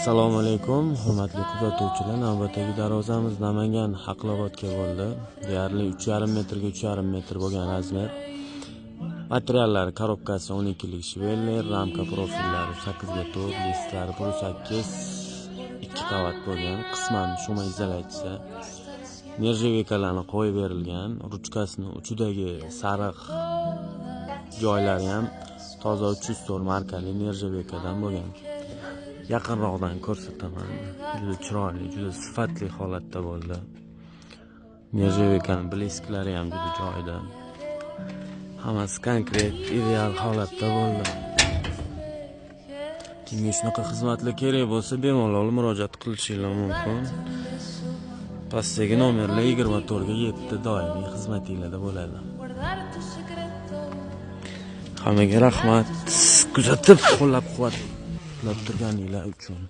Assalomu alaykum, hurmatli kuzatuvchilar. Navbatdagi darvozamiz Namangan Haqlobodga bo'ldi. Deyarli 3,5 metrga 3,5 metr bo'lgan razmer. Materiallar korobkasi 12lik Shveller, ramka profillari 8x4, listlari +8, 2 qavat bo'lgan. Qisman shuma izolyasiya. Nerjevekalarni qo'yib berilgan. Ruchkasining uchidagi sariq joylari ham toza 304 markali nerjevekadan bo'lgan. Yaqinroqdan ko'rsataman. Juda chiroyli, juda sifatli holatda bo'ldi. Nerjevekaning blesklari ham juda joyida. Hammasi konkret, ideal holatda bo'ldi. Kimga shunaqa xizmatlar kerak bo'lsa, bemalol murojaat qilishingiz mumkin. Pastdagi nomerlar 24 ga 7 doimiy xizmatingizda bo'ladi. Hammaga rahmat. Kuzatib, qo'llab-quvvatlab turganinglar uchun.